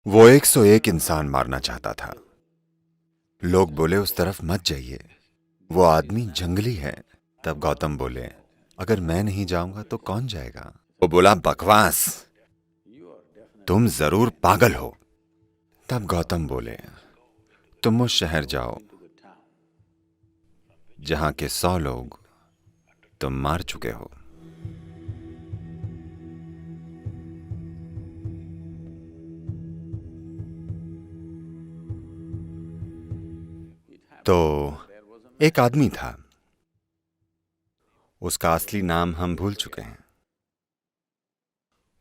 वो 101 इंसान मारना चाहता था। लोग बोले उस तरफ मत जाइए, वो आदमी जंगली है। तब गौतम बोले, अगर मैं नहीं जाऊंगा तो कौन जाएगा? वो बोला, बकवास, तुम जरूर पागल हो। तब गौतम बोले, तुम उस शहर जाओ जहां के 100 लोग तुम मार चुके हो। तो एक आदमी था, उसका असली नाम हम भूल चुके हैं।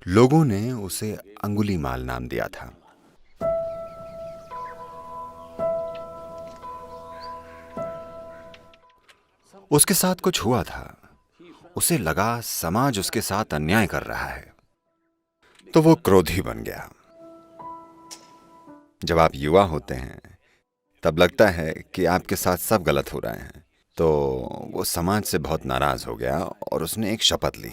लोगों ने उसे अंगुलीमाल नाम दिया था। उसके साथ कुछ हुआ था। उसे लगा समाज उसके साथ अन्याय कर रहा है, तो वो क्रोधी बन गया। जब आप युवा होते हैं तब लगता है कि आपके साथ सब गलत हो रहे हैं। तो वो समाज से बहुत नाराज हो गया और उसने एक शपथ ली।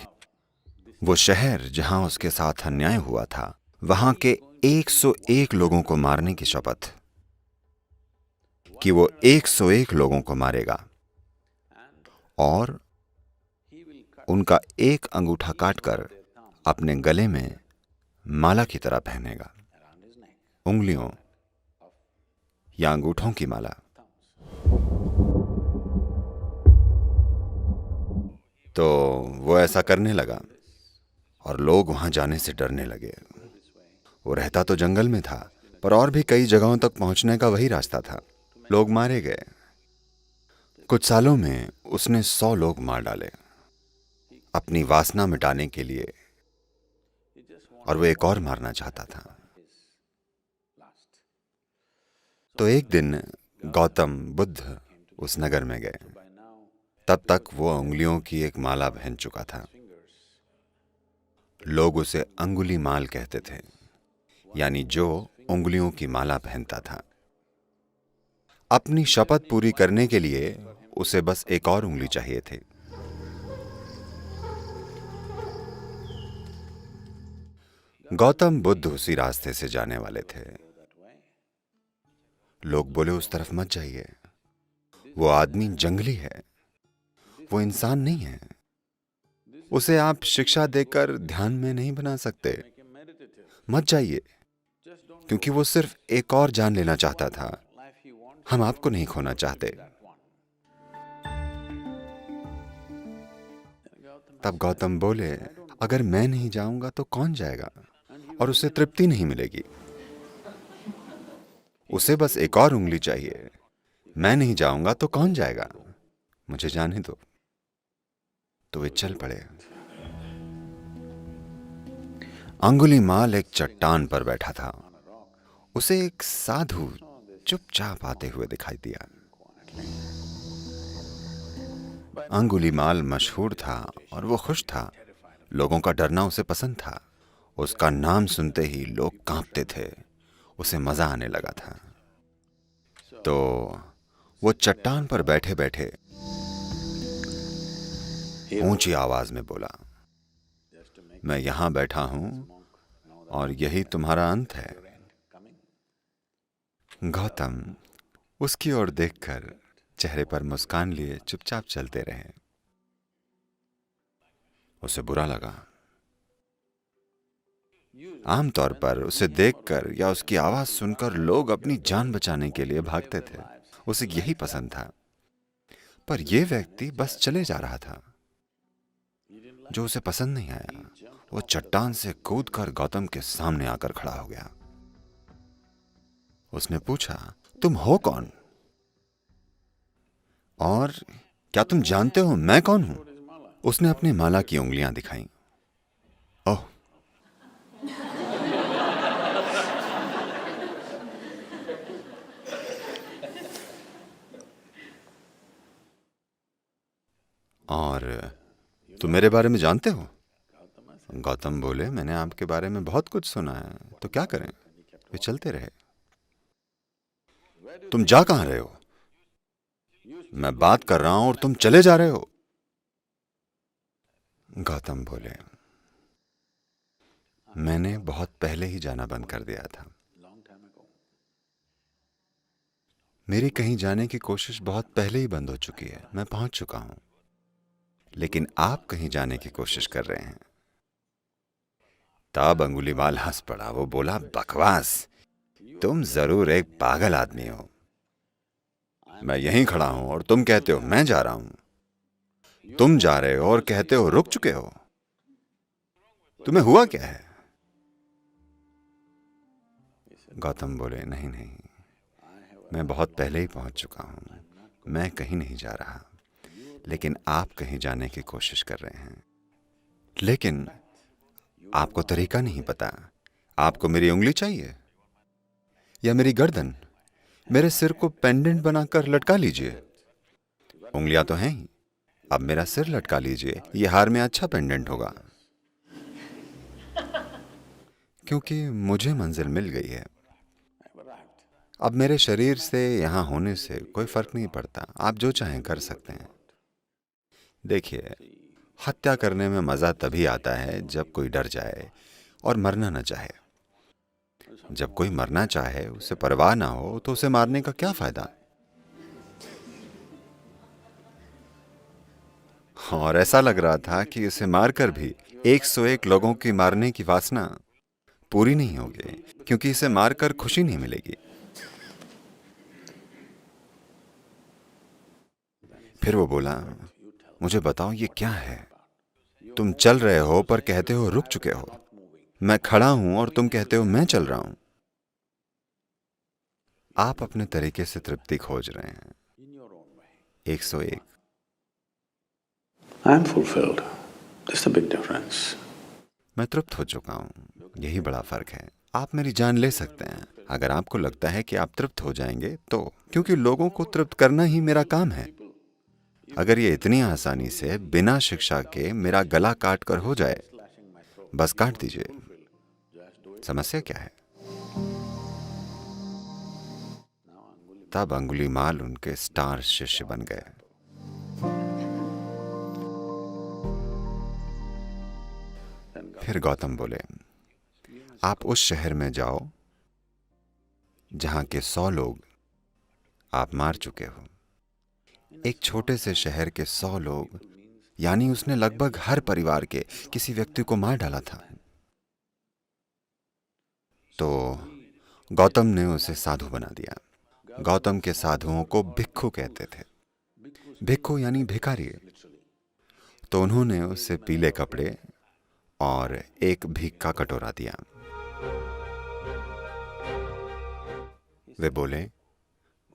वो शहर जहां उसके साथ अन्याय हुआ था, वहां के 101 लोगों को मारने की शपथ, कि वो 101 लोगों को मारेगा और उनका एक अंगूठा काटकर अपने गले में माला की तरह पहनेगा। उंगलियों या अंगूठों की माला। तो वो ऐसा करने लगा और लोग वहां जाने से डरने लगे। वो रहता तो जंगल में था, पर और भी कई जगहों तक पहुंचने का वही रास्ता था। लोग मारे गए। कुछ सालों में उसने 100 लोग मार डाले अपनी वासना मिटाने के लिए, और वो एक और मारना चाहता था। तो एक दिन गौतम बुद्ध उस नगर में गए। तब तक वो उंगलियों की एक माला पहन चुका था। लोग उसे अंगुली माल कहते थे, यानी जो उंगलियों की माला पहनता था। अपनी शपथ पूरी करने के लिए उसे बस एक और उंगली चाहिए थी। गौतम बुद्ध उसी रास्ते से जाने वाले थे। लोग बोले उस तरफ मत जाइए, वो आदमी जंगली है, वो इंसान नहीं है। उसे आप शिक्षा देकर ध्यान में नहीं बना सकते। मत जाइए, क्योंकि वो सिर्फ एक और जान लेना चाहता था। हम आपको नहीं खोना चाहते। तब गौतम बोले, अगर मैं नहीं जाऊंगा तो कौन जाएगा? और उसे तृप्ति नहीं मिलेगी। उसे बस एक और उंगली चाहिए। मैं नहीं जाऊंगा तो कौन जाएगा? मुझे जाने दो। तो वे चल पड़े। अंगुलीमाल एक चट्टान पर बैठा था। उसे एक साधु चुपचाप आते हुए दिखाई दिया। अंगुलीमाल मशहूर था और वो खुश था। लोगों का डरना उसे पसंद था। उसका नाम सुनते ही लोग कांपते थे। उसे मजा आने लगा था। तो वो चट्टान पर बैठे बैठे ऊंची आवाज में बोला, मैं यहां बैठा हूं और यही तुम्हारा अंत है। गौतम उसकी ओर देखकर चेहरे पर मुस्कान लिए चुपचाप चलते रहे। उसे बुरा लगा। आमतौर पर उसे देखकर या उसकी आवाज सुनकर लोग अपनी जान बचाने के लिए भागते थे। उसे यही पसंद था। पर यह व्यक्ति बस चले जा रहा था, जो उसे पसंद नहीं आया। वो चट्टान से कूदकर गौतम के सामने आकर खड़ा हो गया। उसने पूछा, तुम हो कौन? और क्या तुम जानते हो मैं कौन हूं? उसने अपनी माला की उंगलियां दिखाईं। ओह, और तुम मेरे बारे में जानते हो? गौतम बोले, मैंने आपके बारे में बहुत कुछ सुना है, तो क्या करें? वे चलते रहे। तुम जा कहां रहे हो? मैं बात कर रहा हूं और तुम चले जा रहे हो। गौतम बोले, मैंने बहुत पहले ही जाना बंद कर दिया था। मेरी कहीं जाने की कोशिश बहुत पहले ही बंद हो चुकी है, मैं पहुंच चुका हूं। लेकिन आप कहीं जाने की कोशिश कर रहे हैं। तब अंगुलीमाल हंस पड़ा। वो बोला, बकवास, तुम जरूर एक पागल आदमी हो। मैं यहीं खड़ा हूं और तुम कहते हो मैं जा रहा हूं। तुम जा रहे हो और कहते हो रुक चुके हो। तुम्हें हुआ क्या है? गौतम बोले, नहीं नहीं, मैं बहुत पहले ही पहुंच चुका हूं। मैं कहीं नहीं जा रहा। लेकिन आप कहीं जाने की कोशिश कर रहे हैं। लेकिन आपको तरीका नहीं पता। आपको मेरी उंगली चाहिए या मेरी गर्दन? मेरे सिर को पेंडेंट बनाकर लटका लीजिए। उंगलियां तो हैं ही। अब मेरा सिर लटका लीजिए, ये हार में अच्छा पेंडेंट होगा। क्योंकि मुझे मंजिल मिल गई है। अब मेरे शरीर से यहां होने से कोई फर्क नहीं पड़ता। आप जो चाहें कर सकते हैं। देखिए, हत्या करने में मजा तभी आता है जब कोई डर जाए और मरना न चाहे। जब कोई मरना चाहे, उसे परवाह ना हो, तो उसे मारने का क्या फायदा? और ऐसा लग रहा था कि उसे मारकर भी 101 लोगों की मारने की वासना पूरी नहीं होगी, क्योंकि इसे मारकर खुशी नहीं मिलेगी। फिर वो बोला, मुझे बताओ ये क्या है? तुम चल रहे हो पर कहते हो रुक चुके हो। मैं खड़ा हूं और तुम कहते हो मैं चल रहा हूं। आप अपने तरीके से तृप्ति खोज रहे हैं। 101। I'm fulfilled. There's a big difference. मैं तृप्त हो चुका हूं, यही बड़ा फर्क है। आप मेरी जान ले सकते हैं अगर आपको लगता है कि आप तृप्त हो जाएंगे तो, क्योंकि लोगों को तृप्त करना ही मेरा काम है। अगर ये इतनी आसानी से बिना शिक्षा के मेरा गला काट कर हो जाए, बस काट दीजिए। समस्या क्या है? तब अंगुलीमाल उनके स्टार शिष्य बन गए। फिर गौतम बोले, आप उस शहर में जाओ जहां के 100 लोग आप मार चुके हो। एक छोटे से शहर के 100 लोग, यानी उसने लगभग हर परिवार के किसी व्यक्ति को मार डाला था। तो गौतम ने उसे साधु बना दिया। गौतम के साधुओं को भिक्खु कहते थे। भिक्खु यानी भिखारी। तो उन्होंने उसे पीले कपड़े और एक भीख का कटोरा दिया। वे बोले,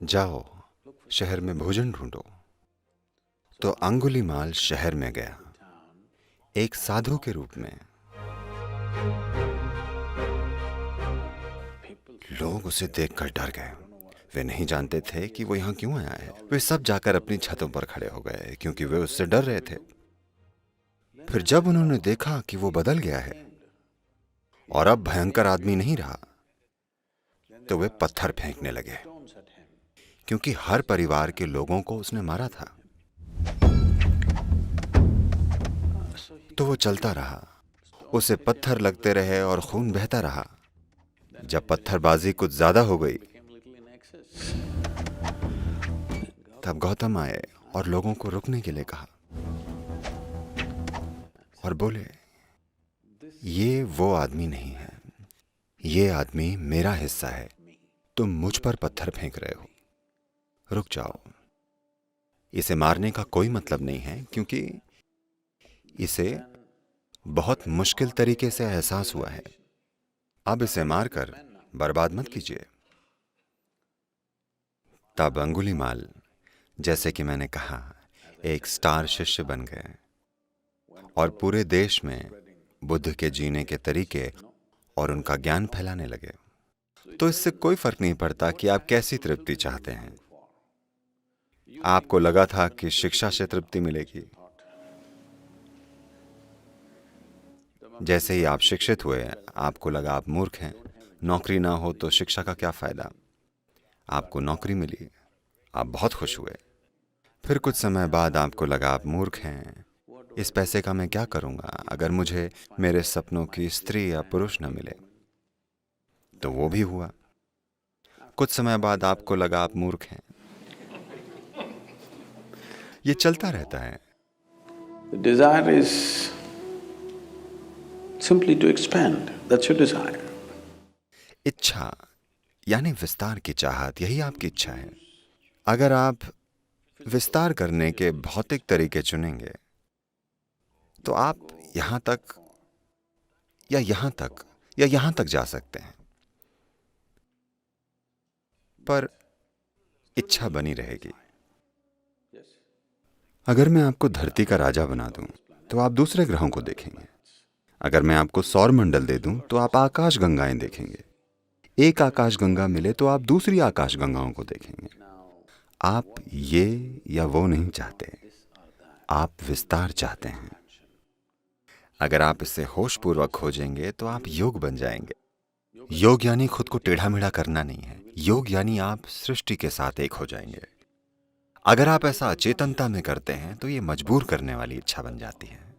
जाओ शहर में भोजन ढूंढो। तो अंगुलीमाल शहर में गया एक साधु के रूप में। लोग उसे देखकर डर गए। वे नहीं जानते थे कि वो यहां क्यों आया है। वे सब जाकर अपनी छतों पर खड़े हो गए, क्योंकि वे उससे डर रहे थे। फिर जब उन्होंने देखा कि वो बदल गया है और अब भयंकर आदमी नहीं रहा, तो वे पत्थर फेंकने लगे, क्योंकि हर परिवार के लोगों को उसने मारा था। तो वो चलता रहा, उसे पत्थर लगते रहे और खून बहता रहा। जब पत्थरबाजी कुछ ज्यादा हो गई, तब गौतम आए और लोगों को रुकने के लिए कहा और बोले, ये वो आदमी नहीं है, ये आदमी मेरा हिस्सा है। तुम मुझ पर पत्थर फेंक रहे हो, रुक जाओ। इसे मारने का कोई मतलब नहीं है, क्योंकि इसे बहुत मुश्किल तरीके से एहसास हुआ है। अब इसे मारकर बर्बाद मत कीजिए। तब अंगुलीमाल, जैसे कि मैंने कहा, एक स्टार शिष्य बन गए और पूरे देश में बुद्ध के जीने के तरीके और उनका ज्ञान फैलाने लगे। तो इससे कोई फर्क नहीं पड़ता कि आप कैसी तृप्ति चाहते हैं। आपको लगा था कि शिक्षा से तृप्ति मिलेगी। जैसे ही आप शिक्षित हुए, आपको लगा आप मूर्ख हैं। नौकरी ना हो तो शिक्षा का क्या फायदा। आपको नौकरी मिली, आप बहुत खुश हुए। फिर कुछ समय बाद आपको लगा आप मूर्ख हैं। इस पैसे का मैं क्या करूंगा अगर मुझे मेरे सपनों की स्त्री या पुरुष न मिले। तो वो भी हुआ। कुछ समय बाद आपको लगा आप मूर्ख हैं। ये चलता रहता है। The desire is simply to expand. That's your desire. इच्छा यानी विस्तार की चाहत, यही आपकी इच्छा है। अगर आप विस्तार करने के भौतिक तरीके चुनेंगे तो आप यहां तक या यहां तक या यहां तक जा सकते हैं, पर इच्छा बनी रहेगी। अगर मैं आपको धरती का राजा बना दूं तो आप दूसरे ग्रहों को देखेंगे। अगर मैं आपको सौर मंडल दे दूं तो आप आकाश गंगाएं देखेंगे। एक आकाश गंगा मिले तो आप दूसरी आकाश गंगाओं को देखेंगे। आप ये या वो नहीं चाहते, आप विस्तार चाहते हैं। अगर आप इसे होशपूर्वक खोजेंगे तो आप योग बन जाएंगे। योग यानी खुद को टेढ़ा मेढ़ा करना नहीं है। योग यानी आप सृष्टि के साथ एक हो जाएंगे। अगर आप ऐसा अचेतनता में करते हैं तो ये मजबूर करने वाली इच्छा बन जाती है।